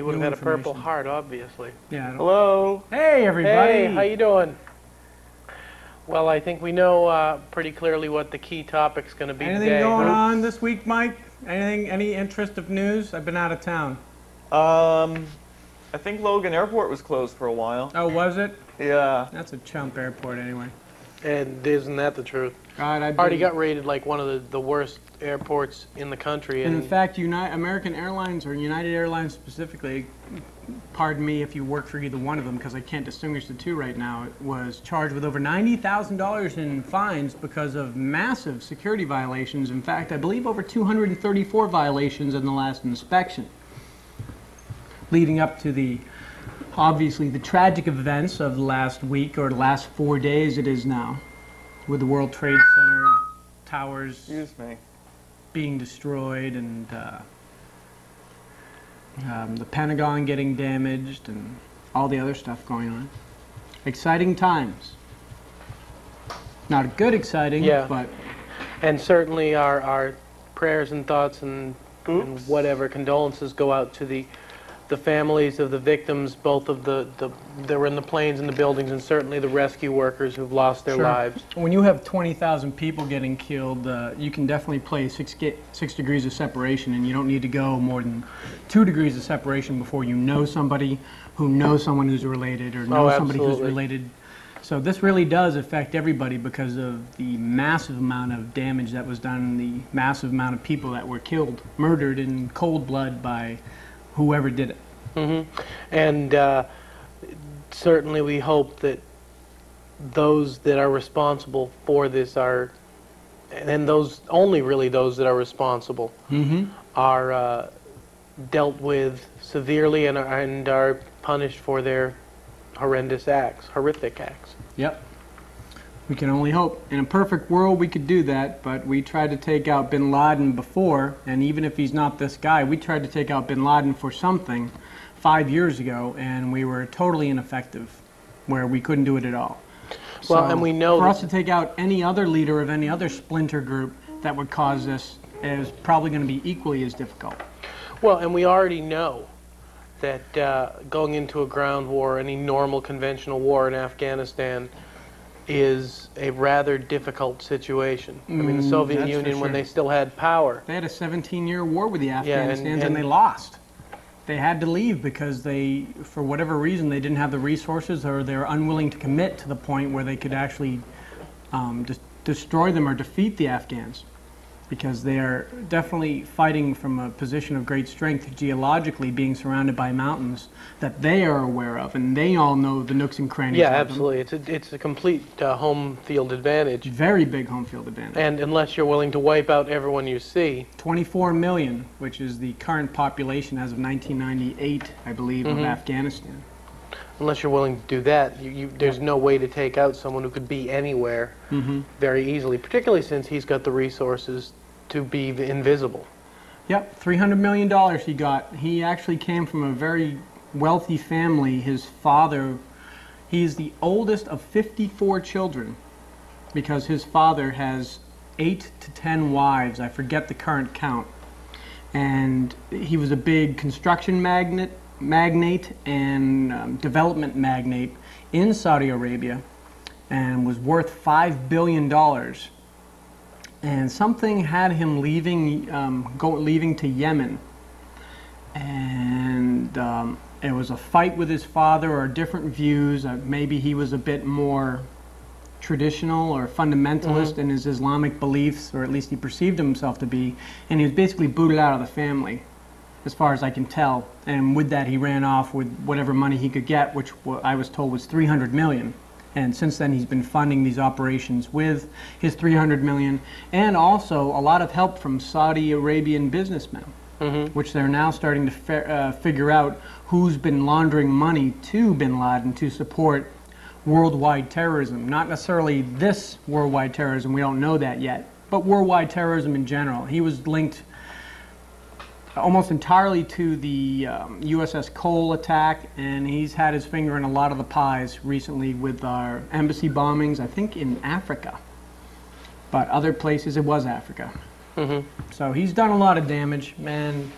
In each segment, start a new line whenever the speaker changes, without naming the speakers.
would have had a purple heart, obviously.
Yeah.
Hello.
Hey, everybody.
Hey, how you doing? Well, I think we know pretty clearly what the key topic's going to be
Anything
today.
going on this week, Mike? Any interest of news? I've been out of town.
I think Logan Airport was closed for a while.
Oh, was it?
Yeah.
That's a chump airport anyway.
And isn't that the truth?
God,
already got rated like one of the worst airports in the country.
And in fact, American Airlines, or United Airlines specifically, pardon me if you work for either one of them because I can't distinguish the two right now, was charged with over $90,000 in fines because of massive security violations. In fact, I believe over 234 violations in the last inspection, leading up to obviously the tragic events of the last week, or the last 4 days it is now, with the World Trade Center towers being destroyed and the Pentagon getting damaged and all the other stuff going on. Exciting times. Not good exciting,
yeah.
But...
And certainly our prayers and thoughts and whatever condolences go out to the families of the victims, both of that were in the planes and the buildings, and certainly the rescue workers who've lost their lives.
When you have 20,000 people getting killed, you can definitely play 6 degrees of separation, and you don't need to go more than 2 degrees of separation before you know somebody who knows someone who's related, or knows somebody who's related. So this really does affect everybody because of the massive amount of damage that was done, the massive amount of people that were killed, murdered in cold blood by whoever did it.
And certainly we hope that those that are responsible for this are, and only really those that are responsible, are dealt with severely and are punished for their horrendous acts, horrific acts.
Yep. We can only hope. In a perfect world, we could do that, but we tried to take out bin Laden before, and even if he's not this guy, we tried to take out bin Laden for something 5 years ago, and we were totally ineffective, where we couldn't do it at all.
Well, and we know
for us to take out any other leader of any other splinter group that would cause this is probably going to be equally as difficult.
Well, and we already know that going into a ground war, any normal conventional war in Afghanistan, is a rather difficult situation. I mean, the Soviet Union, when they still had power.
They had a 17-year war with the Afghans, and they lost. They had to leave because they, for whatever reason, they didn't have the resources, or they were unwilling to commit to the point where they could actually destroy them or defeat the Afghans. Because they are definitely fighting from a position of great strength, geologically being surrounded by mountains that they are aware of, and they all know the nooks and crannies.
Yeah, absolutely. It's a complete home field advantage.
Very big home field advantage.
And unless you're willing to wipe out everyone you see.
24 million, which is the current population as of 1998, I believe, of Afghanistan. Unless
you're willing to do that, there's no way to take out someone who could be anywhere very easily, particularly since he's got the resources to be invisible.
Yep, $300 million he got. He actually came from a very wealthy family. His father, he's the oldest of 54 children because his father has 8 to 10 wives. I forget the current count. And he was a big construction magnate and development magnate in Saudi Arabia, and was worth $5 billion. And something had him leaving to Yemen, and it was a fight with his father, or different views. Maybe he was a bit more traditional or fundamentalist in his Islamic beliefs, or at least he perceived himself to be, and he was basically booted out of the family, as far as I can tell. And with that, he ran off with whatever money he could get, which I was told was $300 million. And since then, he's been funding these operations with his $300 million, and also a lot of help from Saudi Arabian businessmen, which they're now starting to figure out who's been laundering money to bin Laden to support worldwide terrorism. Not necessarily this worldwide terrorism, we don't know that yet, but worldwide terrorism in general. He was linked almost entirely to the USS Cole attack, and he's had his finger in a lot of the pies recently with our embassy bombings, I think in Africa. But other places it was Africa. So he's done a lot of damage, and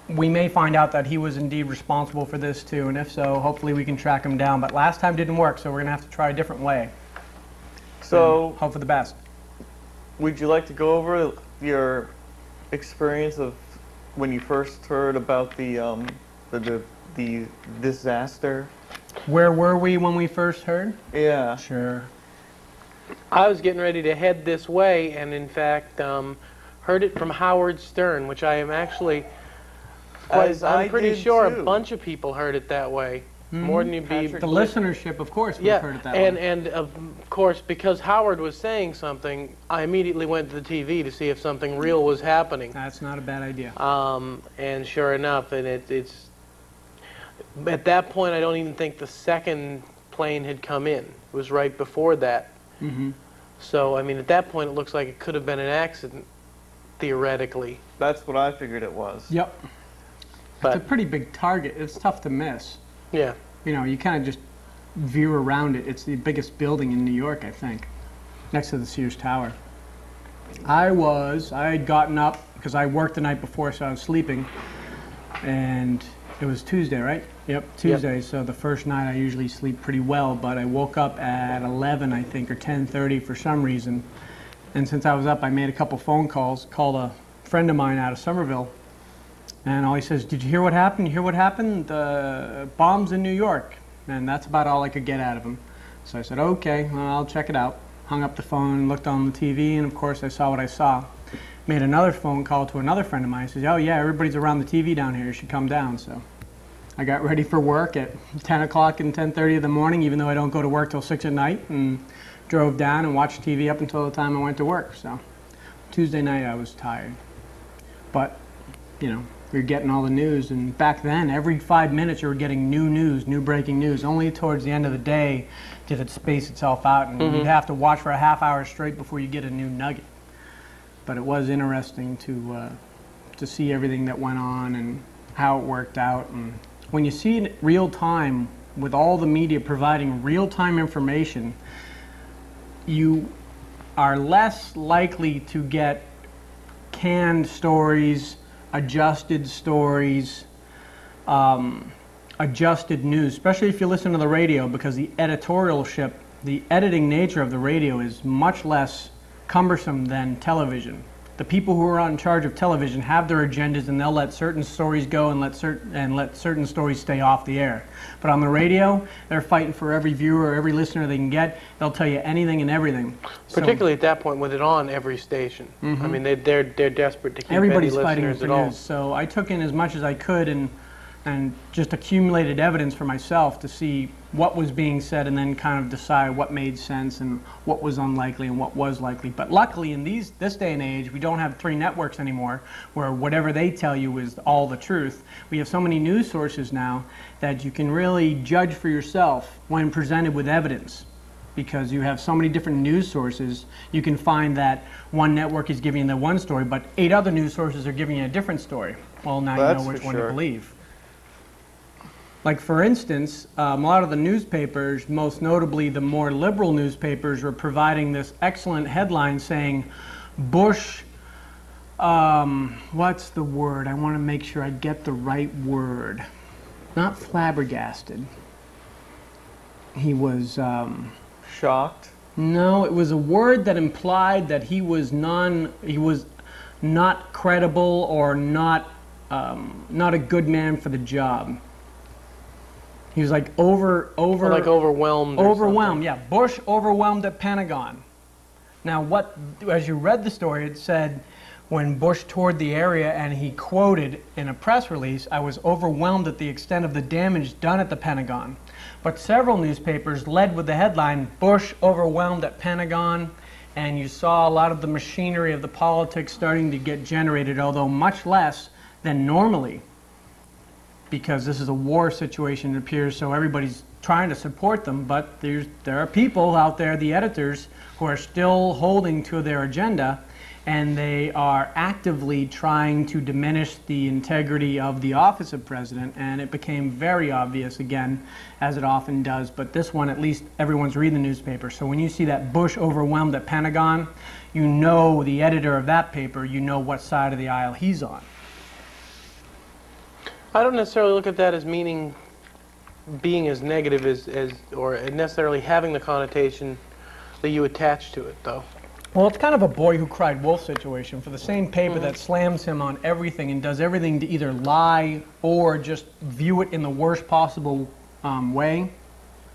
we may find out that he was indeed responsible for this too, and if so, hopefully we can track him down. But last time didn't work, so we're going to have to try a different way.
So,
And hope for the best.
would you like to go over your experience of when you first heard about the disaster?
Where were we when we first heard?
Yeah.
Sure.
I was getting ready to head this way, and in fact, heard it from Howard Stern, which I am actually I'm pretty sure a bunch of people heard it that way. More than you'd be.
Patrick
The listenership, of course, would
Yeah,
have heard it that way.
and of course, because Howard was saying something, I immediately went to the TV to see if something real was happening.
That's not a bad idea.
And sure enough, and it's at that point, I don't even think the second plane had come in. It was right before that.
Mm-hmm.
So, I mean, at that point, it looks like it could have been an accident, theoretically.
That's what I figured it was.
Yep. It's
But
a pretty big target. It's tough to miss.
yeah,
You know, you kind of just veer around it. It's the biggest building in New York, I think, next to the Sears Tower. I had gotten up because I worked the night before, so I was sleeping, and it was Tuesday, right? Yep, Tuesday. So the first night I usually sleep pretty well, but I woke up at 11, I think, or 10:30 for some reason. And since I was up, I made a couple phone calls, called a friend of mine out of Somerville, and all he says, "Did you hear what happened? You hear what happened? The bombs in New York." And that's about all I could get out of him. So I said, "Okay, well, I'll check it out." Hung up the phone, looked on the TV, and of course I saw what I saw. Made another phone call to another friend of mine. He says, "Oh yeah, everybody's around the TV down here. You should come down." So I got ready for work at 10 o'clock and 10:30 in the morning, even though I don't go to work till 6 at night, and drove down and watched TV up until the time I went to work. So Tuesday night I was tired. But, you know, you're getting all the news, and back then, every 5 minutes you were getting new news, new breaking news. Only towards the end of the day did it space itself out, and you'd have to watch for a half hour straight before you get a new nugget. But it was interesting to see everything that went on and how it worked out. And when you see it real time, with all the media providing real-time information, you are less likely to get canned stories, adjusted stories, adjusted news, especially if you listen to the radio, because the editorialship, the editing nature of the radio is much less cumbersome than television. The people who are in charge of television have their agendas, and they'll let certain stories go and let certain stories stay off the air. But on the radio, they're fighting for every viewer, every listener they can get. They'll tell you anything and everything.
particularly at that point with it on every station. I mean, they're desperate to keep
Everybody's
any
fighting
listeners
for
at all.
news. So I took in as much as I could and just accumulated evidence for myself to see what was being said, and then kind of decide what made sense and what was unlikely and what was likely. But luckily in this day and age, we don't have 3 networks anymore where whatever they tell you is all the truth. We have so many news sources now that you can really judge for yourself when presented with evidence. Because you have so many different news sources, you can find that one network is giving you the one story, but 8 other news sources are giving you a different story. Well, now you know which one to believe. Like, for instance, a lot of the newspapers, most notably the more liberal newspapers, were providing this excellent headline saying, Bush, what's the word? I want to make sure I get the right word. Not flabbergasted. He was...
shocked?
No, it was a word that implied that he was not credible or not a good man for the job. He was like
Or like overwhelmed.
overwhelmed. Yeah, Bush overwhelmed at Pentagon. Now, as you read the story, it said when Bush toured the area, and he quoted in a press release, "I was overwhelmed at the extent of the damage done at the Pentagon." But several newspapers led with the headline, "Bush overwhelmed at Pentagon," and you saw a lot of the machinery of the politics starting to get generated, although much less than normally, because this is a war situation, it appears, so everybody's trying to support them, but there are people out there, the editors, who are still holding to their agenda, and they are actively trying to diminish the integrity of the office of president, and it became very obvious again, as it often does, but this one, at least everyone's reading the newspaper. So when you see that Bush overwhelmed at Pentagon, you know the editor of that paper, you know what side of the aisle he's on.
I don't necessarily look at that as meaning being as negative or necessarily having the connotation that you attach to it, though.
Well, it's kind of a boy who cried wolf situation. For the same paper that slams him on everything and does everything to either lie or just view it in the worst possible way,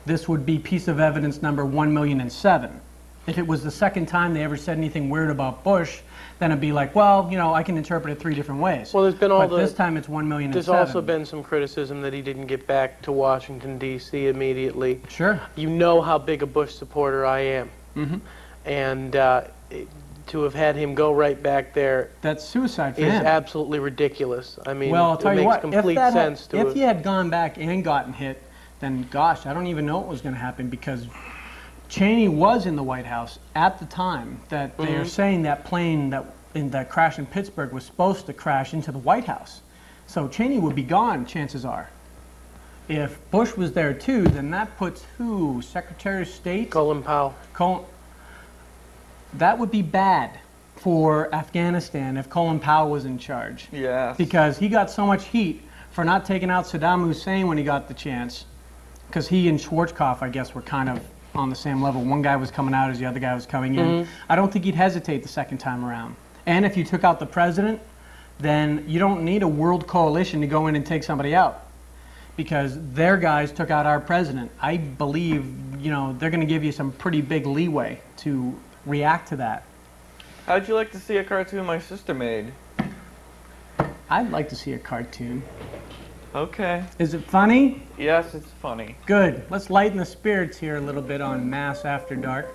this would be piece of evidence number 1,000,007. If it was the second time they ever said anything weird about Bush, then it'd be like, well, you know, I can interpret it 3 different ways.
Well, there's been all
but this time it's 1,000,007.
There's also been some criticism that he didn't get back to Washington, D.C. immediately.
Sure.
You know how big a Bush supporter I am.
Mm-hmm.
And to have had him go right back there
That's suicide for
is
him.
absolutely ridiculous. I mean,
Well, I'll tell
it
you
makes
what,
complete sense to
if he had gone back and gotten hit, then gosh, I don't even know what was going to happen, because Cheney was in the White House at the time that they are saying that plane that crashed in Pittsburgh was supposed to crash into the White House. So Cheney would be gone, chances are. If Bush was there too, then that puts who? Secretary of State?
Colin Powell.
That would be bad for Afghanistan if Colin Powell was in charge.
Yes.
Because he got so much heat for not taking out Saddam Hussein when he got the chance. Because he and Schwarzkopf, I guess, were kind of on the same level. One guy was coming out as the other guy was coming in. I don't think he'd hesitate the second time around. And if you took out the president, then you don't need a world coalition to go in and take somebody out, because their guys took out our president. I believe, you know, they're going to give you some pretty big leeway to react to that.
How'd you like to see a cartoon my sister made?
I'd like to see a cartoon.
Okay.
Is it funny?
Yes, it's funny.
Good. Let's lighten the spirits here a little bit on Mass After Dark.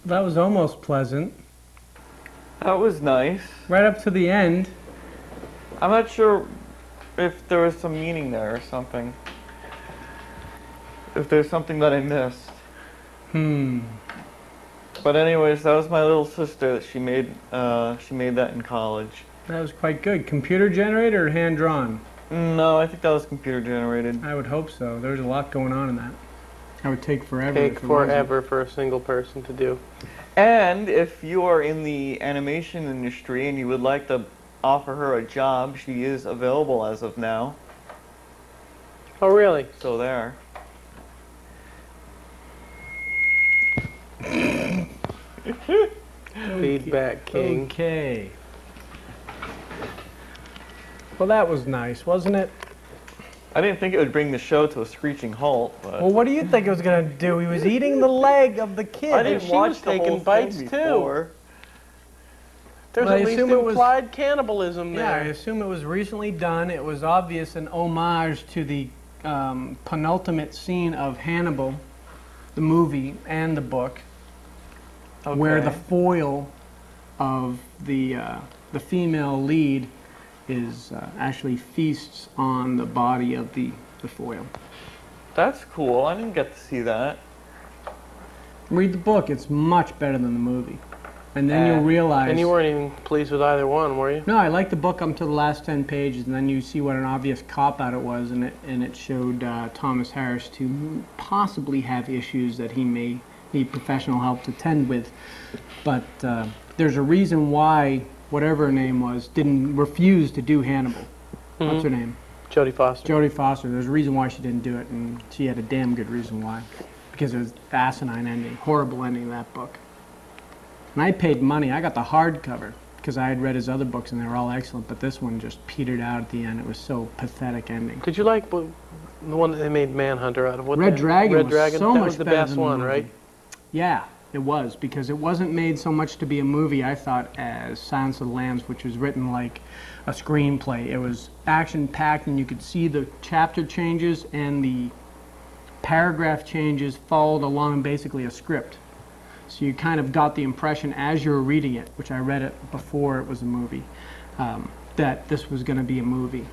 That was almost pleasant.
That was nice.
Right up to the end.
I'm not sure if there was some meaning there or something. If there's something that I missed. But anyways, that was my little sister that she made that in college.
That was quite good. Computer generated or hand drawn?
No, I think that was computer generated.
I would hope so. There's a lot going on in that. That would take forever.
Take forever for a single person to do.
And if you are in the animation industry and you would like to offer her a job, she is available as of now.
Oh, really?
So there.
Feedback king.
Okay. Well, that was nice, wasn't it?
I didn't think it would bring the show to a screeching halt, but
Well, what do you think it was going to do? He was eating the leg of the kid.
I didn't
she
watch
was
the
taking
whole
bites,
thing
too.
before.
There's
Well, I
at least
assume it was-
implied cannibalism
Yeah, I
there.
assume it was recently done. It was obvious an homage to the penultimate scene of Hannibal, the movie and the book, where the
Okay.
foil of the female lead is actually feasts on the body of the foil.
That's cool. I didn't get to see that.
Read the book. It's much better than the movie. And then you'll realize...
And you weren't even pleased with either one, were you?
No, I liked the book up to the last 10 pages, and then you see what an obvious cop-out it was, and it showed Thomas Harris to possibly have issues that he may need professional help to tend with. But there's a reason why, whatever her name was, didn't refuse to do Hannibal. What's her name?
Jodie Foster.
Jodie Foster. There's a reason why she didn't do it, and she had a damn good reason why. Because it was asinine ending, horrible ending of that book. And I paid money. I got the hardcover because I had read his other books and they were all excellent, but this one just petered out at the end. It was so pathetic ending.
Did you like the one that they made Manhunter out of? What
Red Dragon
Red
was
Dragon?
so
That
much
was the
better
best
than the
one,
movie.
right?
Yeah, it was, because it wasn't made so much to be a movie, I thought, as Silence of the Lambs, which was written like a screenplay. It was action-packed, and you could see the chapter changes and the paragraph changes followed along basically a script. So you kind of got the impression as you were reading it, which I read it before it was a movie, that this was going to be a movie.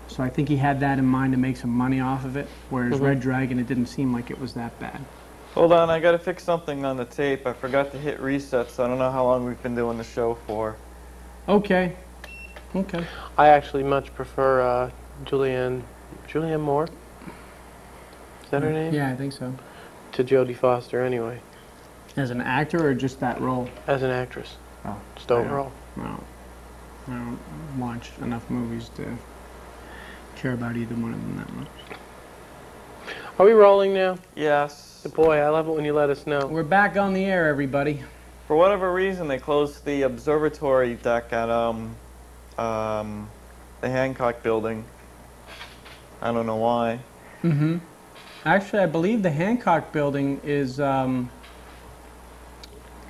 So I think he had that in mind to make some money off of it, whereas Red Dragon, it didn't seem like it was that bad.
Hold on, I gotta fix something on the tape. I forgot to hit reset, so I don't know how long we've been doing the show for.
Okay. Okay.
I actually much prefer Julianne Moore. Is that her name?
Yeah, I think so.
To Jodie Foster, anyway,
As an actor or just that role?
as an actress.
Oh,
Just overall.
No. I don't watch enough movies to care about either one of them that much.
Are we rolling now?
Yes.
Boy, I love it when you let us know.
We're back on the air, everybody.
For whatever reason, they closed the observatory deck at the Hancock building. I don't know why.
Mm-hmm. Actually, I believe the Hancock building is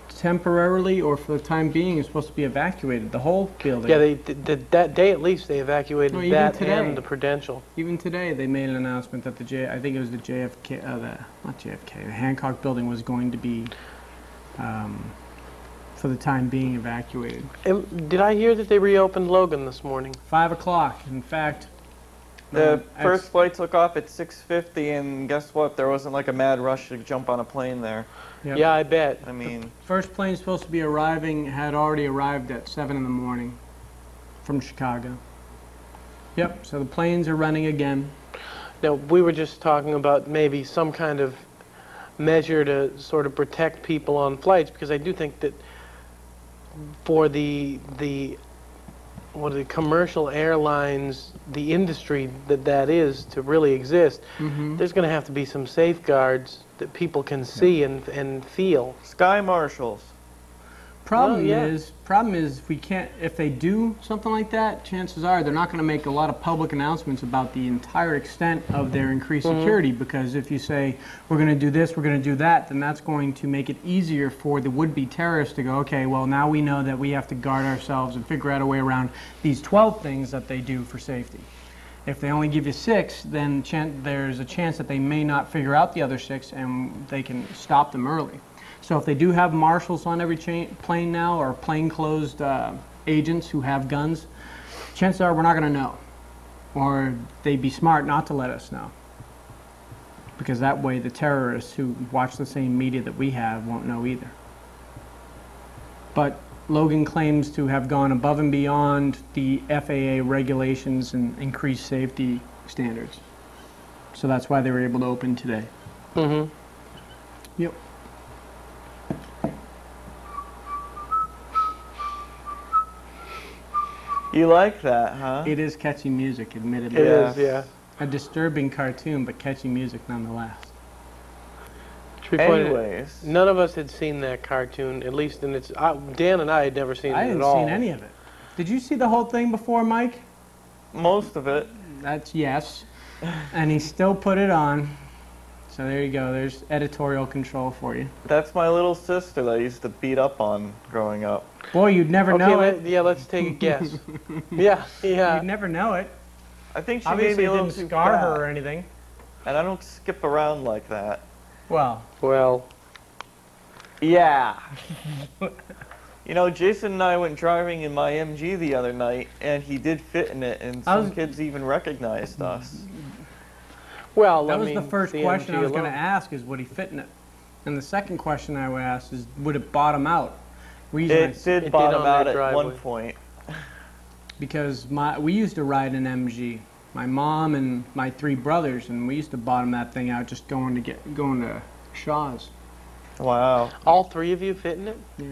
temporarily, or for the time being, is supposed to be evacuated. The whole building.
Yeah, that day at least they evacuated
No, even
that
today.
and the Prudential.
Even today, they made an announcement that I think it was the JFK, not JFK, the Hancock building was going to be, for the time being, evacuated.
Did I hear that they reopened Logan this morning?
5 o'clock. In fact,
The first flight took off at 6:50, and guess what? There wasn't like a mad rush to jump on a plane there.
Yep.
Yeah, I bet.
I mean,
First plane supposed to be arriving had already arrived at 7 in the morning from Chicago. Yep, so the planes are running again.
Now, we were just talking about maybe some kind of measure to sort of protect people on flights, because I do think that for the commercial airlines, the industry that is to really exist, there's going to have to be some safeguards that people can see and feel.
Sky Marshals.
Problem
yeah.
is if they do something like that, chances are they're not going to make a lot of public announcements about the entire extent of their increased security, because if you say, we're going to do this, we're going to do that, then that's going to make it easier for the would-be terrorists to go, okay, well, now we know that we have to guard ourselves and figure out a way around these 12 things that they do for safety. If they only give you 6, then there's a chance that they may not figure out the other 6 and they can stop them early. So if they do have marshals on every plane now, or plainclothes agents who have guns, chances are we're not going to know. Or they'd be smart not to let us know. Because that way the terrorists who watch the same media that we have won't know either. But Logan claims to have gone above and beyond the FAA regulations and increased safety standards. So that's why they were able to open today.
Mm-hmm.
Yep.
You like that, huh?
It is catchy music, admittedly.
It
Yeah.
is, yeah.
A disturbing cartoon, but catchy music nonetheless.
To be pointed-
Anyways,
None of us had seen that cartoon, at least in its. Dan and I had never seen
I
it
hadn't
at all.
seen any of it. Did you see the whole thing before, Mike?
most of it.
That's yes. And he still put it on. So there you go. There's editorial control for you.
That's my little sister that I used to beat up on growing up.
Boy, you'd never
Okay,
know it.
yeah, let's take a guess. Yeah.
You'd never know it.
I think she
Obviously,
made me
it
a little
didn't
too
scar
fat,
her or anything.
and I don't skip around like that.
Well,
Well,
Yeah. You know, Jason and I went driving in my MG the other night, and he did fit in it, and some kids even recognized us.
that
I
was
mean,
the first
the
question I
MG
was going to
alone.
ask is, would he fit in it? And the second question I would ask is, would it bottom out? Reason I
It
s-
did
did
bottom
on
out
their
at one
driveway.
point.
because we used to ride an MG. My mom and my 3 brothers, and we used to bottom that thing out just going to Shaw's.
Wow.
all 3 of you fit in it?
Yeah.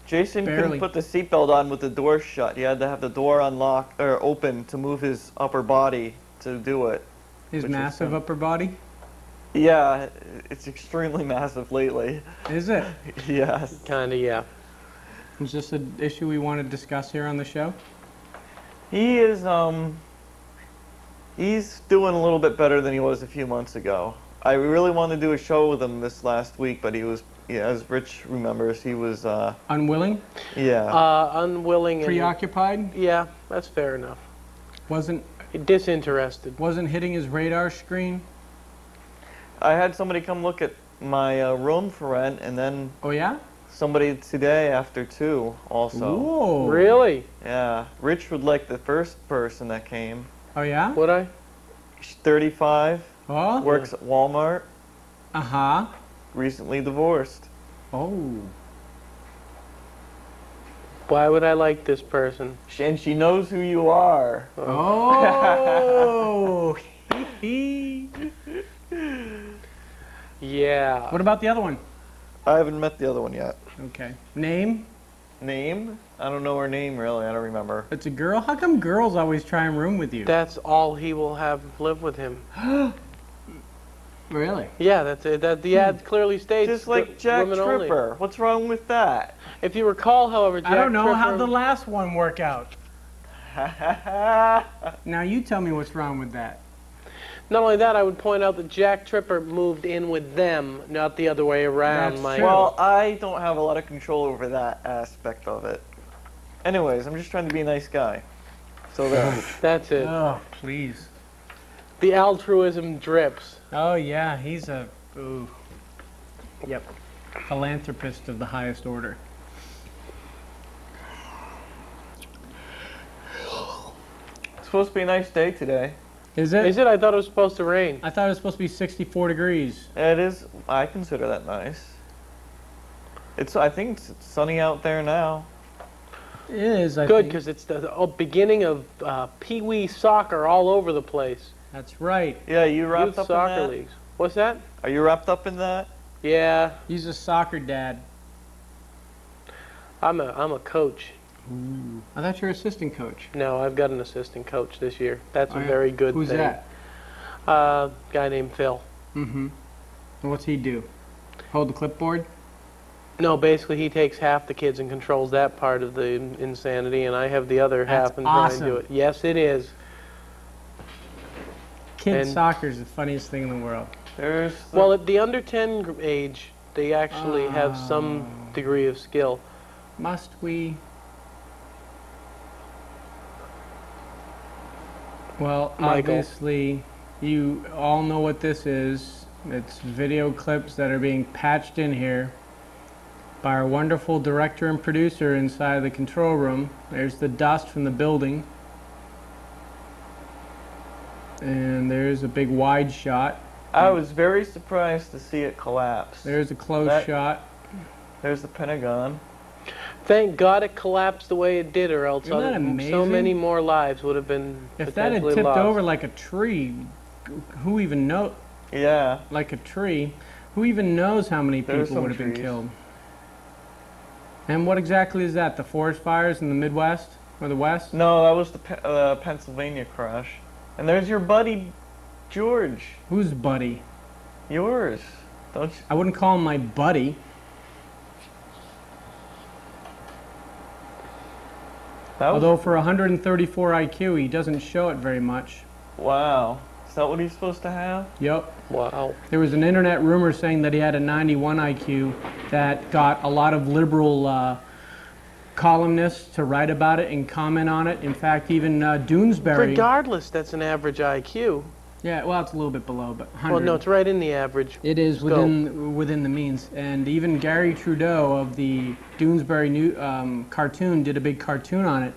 Jason
Barely.
couldn't put the seatbelt on with the door shut. He had to have the door unlocked or open to move his upper bbody to do it.
His
Which is
massive
him.
upper body?
Yeah, it's extremely massive lately.
Is it?
Yes.
Kind of, yeah.
Is this an issue we want to discuss here on the show?
He is he's doing a little bit better than he was a few months ago. I really wanted to do a show with him this last week, but he was, yeah, as Rich remembers, he was
Unwilling?
yeah.
Unwilling and
Preoccupied?
yeah, that's fair enough.
Wasn't
Disinterested.
hitting his radar screen?
I had somebody come look at my room for rent, and then
Oh yeah?
somebody today after 2 also.
Whoa.
Really?
Yeah, Rich would like the first person that came.
Oh yeah?
Would I?
She's 35,
Oh?
works at Walmart,
Uh-huh.
recently divorced.
Oh.
Why would I like this person?
And she knows who you are.
Oh.
Yeah.
What about the other one?
I haven't met the other one yet.
Okay. Name?
Name? I don't know her name really. I don't remember.
It's a girl? How come girls always try and room with you?
That's all he will have live with him.
Really?
Yeah, that's it. The ad clearly states
Just like
that
Jack
women only.
Tripper. What's wrong with that?
If you recall, however, Jack
I don't know.
Tripper,
How'd the last one work out? Now you tell me what's wrong with that.
Not only that, I would point out that Jack Tripper moved in with them, not the other way around.
That's
Mike.
true.
Well, I don't have a lot of control over that aspect of it. Anyways, I'm just trying to be a nice guy. So there.
That's it.
Oh, please.
The altruism drips.
Oh, yeah. He's a... Ooh. Yep. Philanthropist of the highest order.
It's supposed to be a nice day today.
Is it?
Is it? I thought it was supposed to rain.
I thought it was supposed to be 64 degrees.
It is. I consider that nice. I think it's sunny out there now.
It is, I
Good,
think.
because it's the beginning of Pee-wee soccer all over the place.
That's right.
Yeah, you
Youth
wrapped up in
soccer
that?
leagues. What's that?
Are you wrapped up in that?
Yeah,
He's a soccer dad.
I'm a coach.
I thought you were assistant coach.
No, I've got an assistant coach this year. That's
Oh,
a
yeah?
very good
Who's
thing.
that?
Guy named Phil.
Mm-hmm. And what's he do? Hold the clipboard?
No, basically he takes half the kids and controls that part of the insanity, and I have the other
That's
half and try and
awesome.
do it. Yes, it is.
Kid
And-
soccer is the funniest thing in the world.
There's.
Well, at the under 10 age, they actually have some degree of skill.
Must we? Well,
Michael.
obviously, you all know what this is. It's video clips that are being patched in here by our wonderful director and producer inside of the control room. There's the dust from the building. And there's a big wide shot.
I was very surprised to see it collapse.
There's a close shot.
There's the Pentagon.
Thank God it collapsed the way it did, or else
Isn't that amazing?
so many more lives would have been
If that had
potentially
tipped
lost.
over like a tree, who even know?
Yeah.
Like a tree, who even knows how many
There's
people
some
would have been
trees.
killed? And what exactly is that? The forest fires in the Midwest or the West?
No, that was the Pennsylvania crash. And there's your buddy, George.
Who's buddy?
Yours. Don't you?
I wouldn't call him my buddy.
That was,
Although for 134 IQ, he doesn't show it very much.
wow. Is that what he's supposed to have?
Yep.
Wow.
There was an internet rumor saying that he had a 91 IQ that got a lot of liberal columnists to write about it and comment on it. In fact, even Doonesbury.
Regardless, that's an average IQ.
Yeah, well, it's a little bit below, but 100.
Well, no, it's right in the average.
It is
scope.
within the means. And even Gary Trudeau of the Doonesbury cartoon did a big cartoon on it.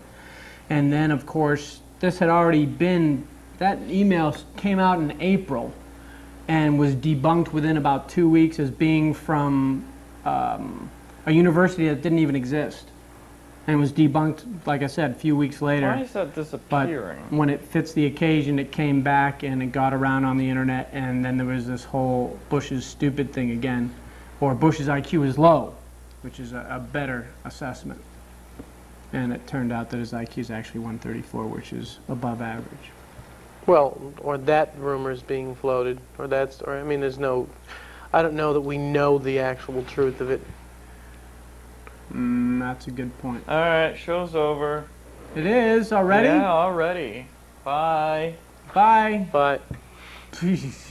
And then, of course, this had already been, that email came out in April and was debunked within about 2 weeks as being from a university that didn't even exist. And was debunked, like I said, a few weeks later.
Why is that
But
disappearing?
when it fits the occasion, it came back and it got around on the internet, and then there was this whole Bush's stupid thing again, or Bush's IQ is low, which is a better assessment. And it turned out that his IQ is actually 134, which is above average.
Well, or that rumor is being floated, or that's, or I mean, there's no, I don't know that we know the actual truth of it.
That's a good point.
All right, show's over.
It is already?
Yeah, already. Bye.
Bye.
But
Jeez.